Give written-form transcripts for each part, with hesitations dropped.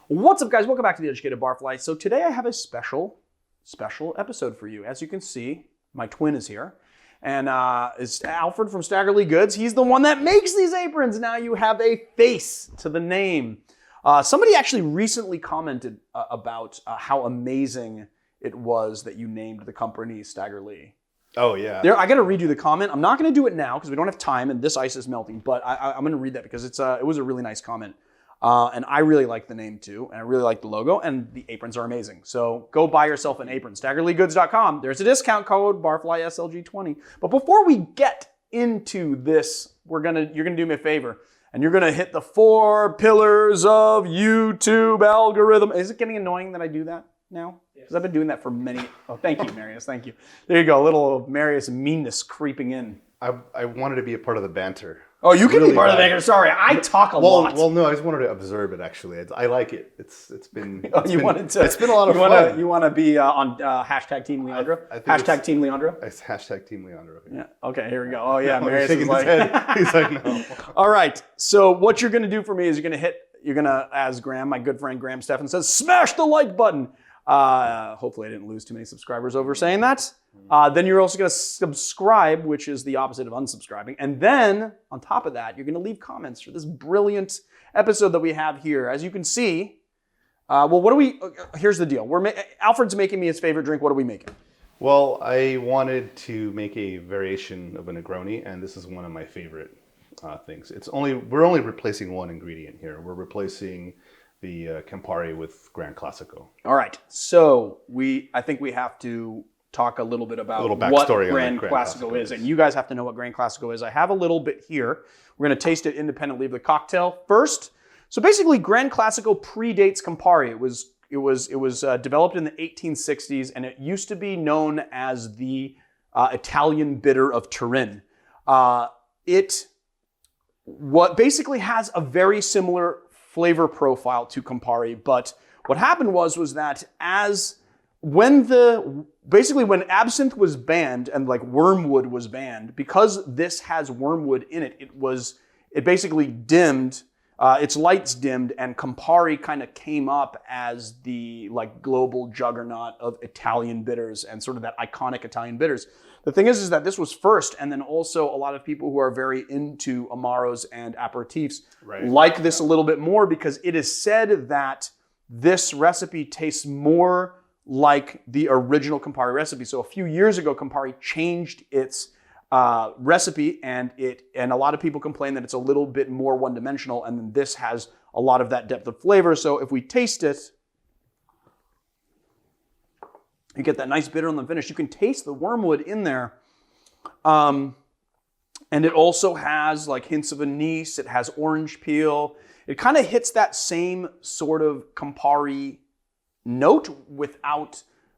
What's up, guys? Welcome back to The Educated Barfly. So today I have a special episode for you. As you can see, my twin is here. And it's Alfred from Stagger Lee Goods. He's the one that makes these aprons. Now you have a face to the name. Somebody actually recently commented about how amazing it was that you named the company Stagger Lee. Oh, yeah. I got to read you the comment. I'm not going to do it now because we don't have time and this ice is melting. But I'm going to read that because it was a really nice comment. And I really like the name too, and I really like the logo, and the aprons are amazing. So go buy yourself an apron. StaggerLeeGoods.com. There's a discount code BarflySLG20. But before we get into this, you're gonna do me a favor, and you're gonna hit the 4 pillars of YouTube algorithm. Is it getting annoying that I do that now? Because I've been doing that for many. Oh, thank you, Marius. Thank you. There you go. A little Marius meanness creeping in. I wanted to be a part of the banter. Oh, you can be part of the banter. Sorry, I talk a lot. Well, no, I just wanted to observe it. Actually, I like it. It's been. It's been a lot of fun. You want to be on hashtag Team Leandro? Hashtag Team Leandro? It's hashtag Team Leandro. Yeah. Okay, here we go. Oh yeah, Marius shaking is like, his head. He's like, no. All right. So what you're gonna do for me is you're gonna, as Graham, my good friend Graham Steffen says, smash the like button. Hopefully I didn't lose too many subscribers over saying that. Then you're also going to subscribe, which is the opposite of unsubscribing. And then on top of that, you're going to leave comments for this brilliant episode that we have here. As you can see, here's the deal. Alfred's making me his favorite drink. What are we making? Well, I wanted to make a variation of a Negroni, and this is one of my favorite things. We're only replacing one ingredient here. We're replacing the Campari with Gran Classico. All right. So I think we have to talk a little bit about what Gran Classico is. And you guys have to know what Gran Classico is. I have a little bit here. We're going to taste it independently of the cocktail first. So basically, Gran Classico predates Campari. It was developed in the 1860s, and it used to be known as the Italian bitter of Turin. It basically has a very similar flavor profile to Campari, but what happened was that when absinthe was banned and like wormwood was banned, because this has wormwood in it, it basically dimmed, its lights dimmed, and Campari kind of came up as the like global juggernaut of Italian bitters and sort of that iconic Italian bitters. The thing is that this was first, and then also a lot of people who are very into Amaros and aperitifs like this a little bit more because it is said that this recipe tastes more like the original Campari recipe. So a few years ago, Campari changed its recipe, and a lot of people complain that it's a little bit more one-dimensional, and then this has a lot of that depth of flavor. So if we taste it, you get that nice bitter on the finish. You can taste the wormwood in there. And it also has like hints of anise. It has orange peel. It kind of hits that same sort of Campari note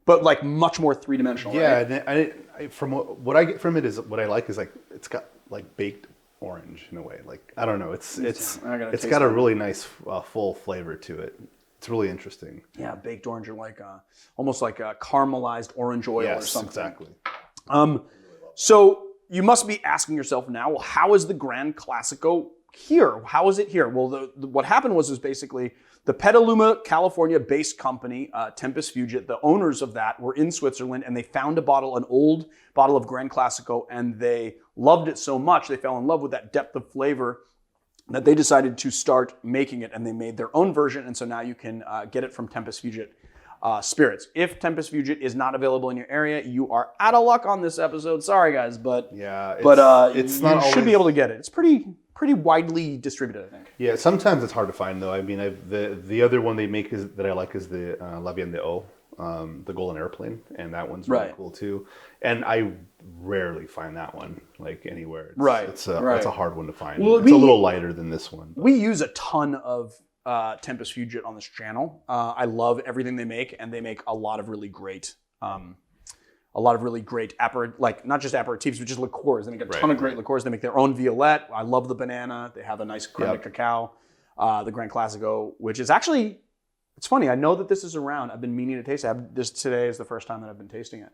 but like much more three-dimensional. Yeah, right? From what I get from it is what I like is like it's got like baked orange in a way. Like I don't know, it's got a really nice full flavor to it. It's really interesting. Yeah, baked orange, or like almost like a caramelized orange oil or something. Exactly. So you must be asking yourself now, well, how is the Gran Classico here? How is it here? Well, what happened was basically the Petaluma, California-based company, Tempus Fugit, the owners of that were in Switzerland, and they found an old bottle of Gran Classico, and they loved it so much, they fell in love with that depth of flavor that they decided to start making it, and they made their own version, and so now you can get it from Tempus Fugit spirits. If Tempus Fugit is not available in your area, you are out of luck on this episode. Sorry, guys, but you should be able to get it. It's pretty widely distributed, I think. Yeah, sometimes it's hard to find though. I mean, the other one they make that I like is the La Bien de O, the Golden Airplane, and that one's really cool too. And I rarely find that one like anywhere. It's a hard one to find. Well, it's a little lighter than this one. We use a ton of Tempus Fugit on this channel. I love everything they make, and they make a lot of really great not just aperitifs, but just liqueurs. They make a ton of great liqueurs. They make their own violette. I love the banana. They have a nice creme de cacao. The Gran Classico, which is actually, it's funny. I know that this is around. I've been meaning to taste it. This today is the first time that I've been tasting it.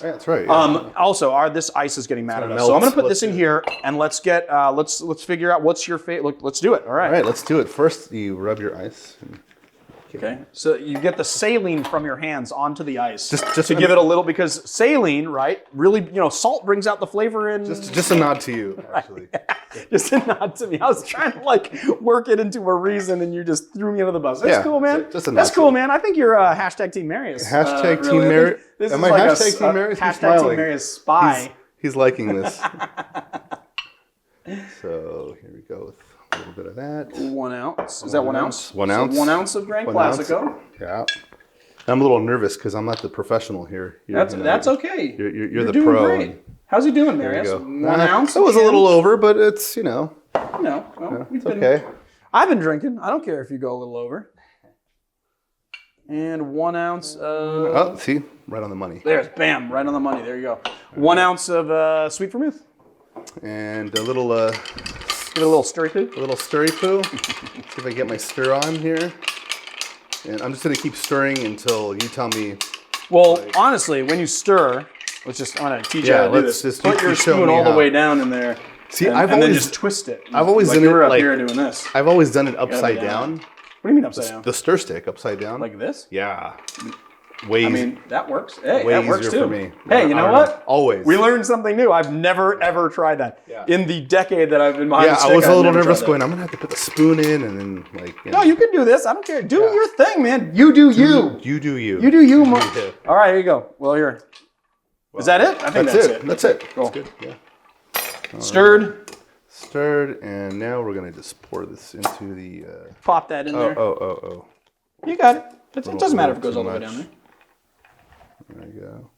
Yeah, that's right. Yeah. Also, this ice is getting mad at us, so I'm going to put this in here, and let's figure out what's your favorite. Let's do it. All right. All right, let's do it. First, you rub your ice. Okay, so you get the saline from your hands onto the ice, Just to give it a little, because saline, right? Really, salt brings out the flavor in. Just a nod to you, actually. Just a nod to me. I was trying to like work it into a reason, and you just threw me under the bus. That's cool, man. Just a nod. That's cool, man. I think you're hashtag Team Marius. Hashtag Team Marius. This Am is I like hashtag Team Marius? Hashtag Team Marius spy. He's liking this. So here we go with a little bit of that. 1 ounce. Is that 1 ounce? 1 ounce. So 1 ounce of Gran Classico. Yeah. I'm a little nervous because I'm not the professional here. That's okay. You're the doing pro. Great. How's he doing, Marius? There 1 ounce? It was a little over, but it's, Well, it's okay. I've been drinking. I don't care if you go a little over. And 1 ounce of... Oh, see? Right on the money. There's, bam, right on the money. There you go. 1 ounce of sweet vermouth. And a little... Give it a little stirry poo. A little stirry poo. See if I get my stir on here. And I'm just going to keep stirring until you tell me... Well, honestly, when you stir... I'm going to teach you how to do this. Just put your spoon all the way down in there. See, and then just twist it. I've always done you were it up like... here doing this. I've always done it upside down. What do you mean upside down? The stir stick upside down. Like this? Yeah. Way I mean, that works. Hey, way that works easier too. for me. Hey, you know what? Always. We learned something new. I've never, ever tried that. Yeah. In the decade that I've been behind the stick, I was a little nervous tried going, I'm going to have to put the spoon in and then No, you can do this. I don't care. Do your thing, man. You do you. You do you. You do you. All right, here you go. Well, here. Is that it? I think that's it. That's it. Cool. That's good. Yeah. Stirred, and now we're going to just pour this into the... Pop that in there. Oh. You got it. It doesn't matter if it goes all the way down there. There you go.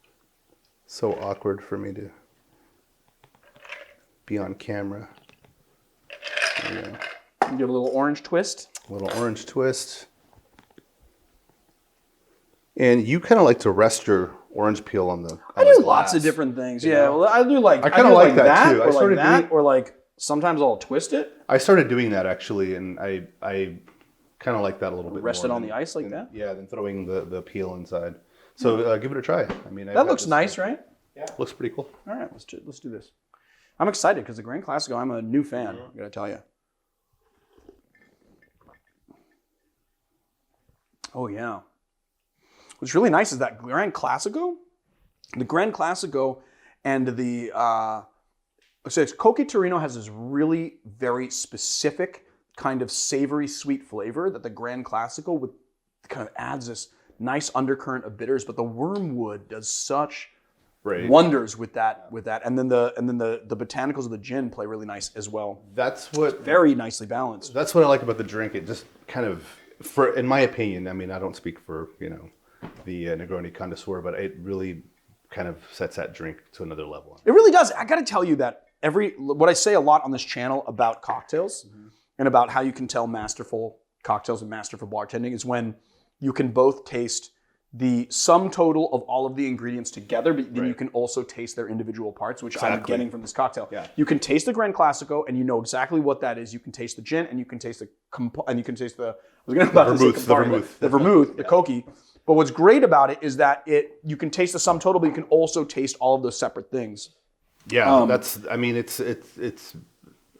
So awkward for me to be on camera. There you go. Give a little orange twist. A little orange twist. And you kind of like to rest your orange peel on the I do lots of different things. Yeah, well, I do like... I kind of like that too. Or like that, or like sometimes I'll twist it. I started doing that actually, and I kind of like that a little bit. Rest it on the ice like that? Yeah, then throwing the peel inside. So give it a try. I mean, that looks nice, right? Yeah, looks pretty cool. All right, let's do this. I'm excited because the Gran Classico, I'm a new fan. I gotta tell you. Oh yeah. What's really nice is that Gran Classico, the Gran Classico, and the so it's Cocchi Torino has this really very specific kind of savory sweet flavor that the Gran Classico with kind of adds this nice undercurrent of bitters, but the wormwood does such wonders with that. And then the botanicals of the gin play really nice as well. That's what very nicely balanced. That's what I like about the drink. It just kind of, in my opinion, I mean, I don't speak for the Negroni connoisseur, but it really kind of sets that drink to another level. It really does. I got to tell you that what I say a lot on this channel about cocktails and about how you can tell masterful cocktails and masterful bartending is when you can both taste the sum total of all of the ingredients together, but then you can also taste their individual parts, which I'm getting from this cocktail. Yeah. You can taste the Gran Classico, and you know exactly what that is. You can taste the gin, and you can taste the vermouth, the Cocchi. But what's great about it is that you can taste the sum total, but you can also taste all of those separate things. Yeah, it's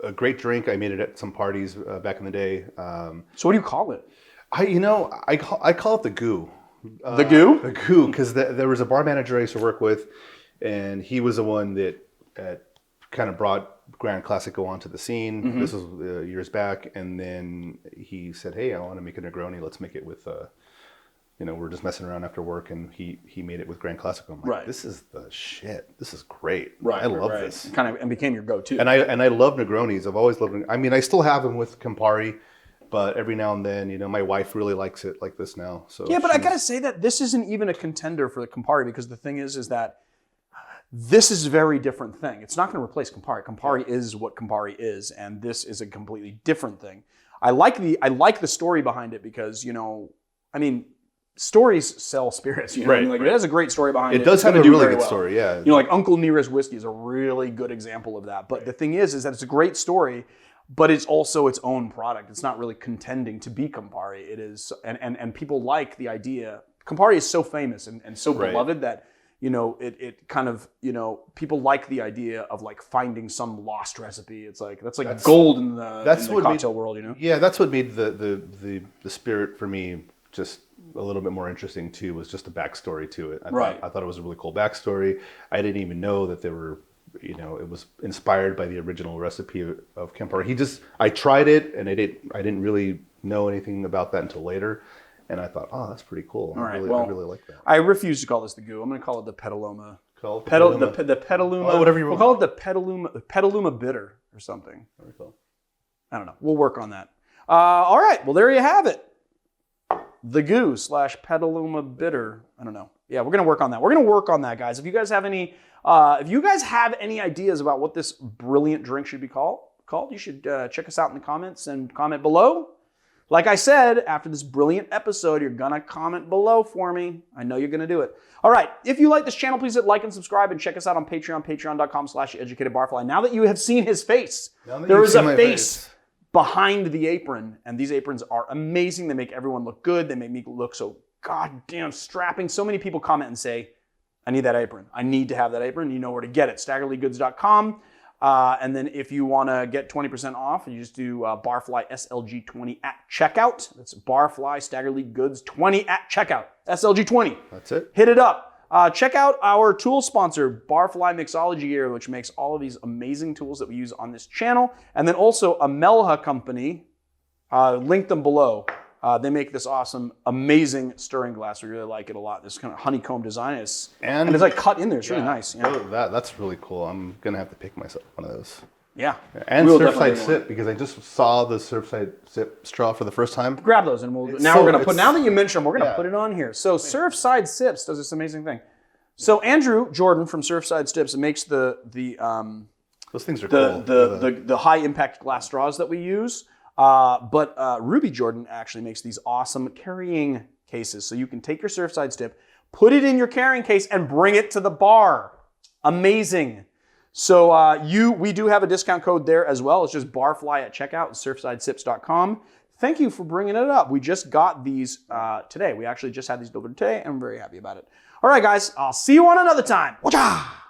a great drink. I made it at some parties back in the day. So what do you call it? I call it the goo. The goo? The goo, because there was a bar manager I used to work with, and he was the one that kind of brought Gran Classico onto the scene. Mm-hmm. This was years back, and then he said, "Hey, I want to make a Negroni. Let's make it with." We're just messing around after work, and he made it with Gran Classico. I'm like, this is the shit. This is great. I love this. And became your go-to. And I love Negronis. I've always loved. I mean, I still have them with Campari. But every now and then, my wife really likes it like this now. So yeah, but I gotta say that this isn't even a contender for the Campari, because the thing is that this is a very different thing. It's not going to replace Campari. Campari is what Campari is, and this is a completely different thing. I like the story behind it because stories sell spirits. It has a great story behind it. It does have a really good story. Yeah. Like Uncle Nearest Whiskey is a really good example of that. But the thing is that it's a great story. But it's also its own product. It's not really contending to be Campari. It is, and people like the idea. Campari is so famous and so beloved that it kind of people like the idea of like finding some lost recipe. It's like that's gold in the cocktail world. Yeah, that's what made the spirit for me just a little bit more interesting too was just the backstory to it. Right. I thought it was a really cool backstory. I didn't even know that there were, it was inspired by the original recipe of Campari. I tried it and I didn't really know anything about that until later. And I thought, oh, that's pretty cool. All right. I really like that. I refuse to call this the goo. I'm going to call it the Petaluma. The Petaluma. Oh, whatever you We'll want. call it the Petaluma Bitter or something. Very cool. I don't know. We'll work on that. All right. Well, there you have it. The goo / Petaluma Bitter. I don't know. Yeah, we're going to work on that. We're going to work on that, guys. If you guys have any ideas about what this brilliant drink should be called, you should check us out in the comments and comment below. Like I said, after this brilliant episode, you're going to comment below for me. I know you're going to do it. All right. If you like this channel, please hit like and subscribe and check us out on Patreon, patreon.com/educatedbarfly. Now that you have seen his face, there is a face behind the apron, and these aprons are amazing. They make everyone look good. They make me look so goddamn strapping. So many people comment and say, I need that apron. I need to have that apron. You know where to get it. StaggerLeeGoods.com. And then if you want to get 20% off, you just do Barfly SLG20 at checkout. That's Barfly Stagger Lee Goods 20 at checkout. SLG20. That's it. Hit it up. Check out our tool sponsor, Barfly Mixology Gear, which makes all of these amazing tools that we use on this channel. And then also Amelha Company. Link them below. They make this awesome, amazing stirring glass. We really like it a lot. This kind of honeycomb design is, and it's like cut in there. It's really nice. Yeah. That's really cool. I'm gonna have to pick myself one of those. Yeah. And Surfside Sip, because I just saw the Surfside Sip straw for the first time. Grab those, and now that you mention them, we're gonna put it on here. So Surfside Sips does this amazing thing. So Andrew Jordan from Surfside Sips makes the those things are cool. The high impact glass straws that we use. But Ruby Jordan actually makes these awesome carrying cases. So you can take your Surfside Sip, put it in your carrying case, and bring it to the bar. Amazing. So we do have a discount code there as well. It's just Barfly at checkout at surfsidesips.com. Thank you for bringing it up. We just got these today. We actually just had these delivered today, and I'm very happy about it. All right, guys. I'll see you on another time. Watcha!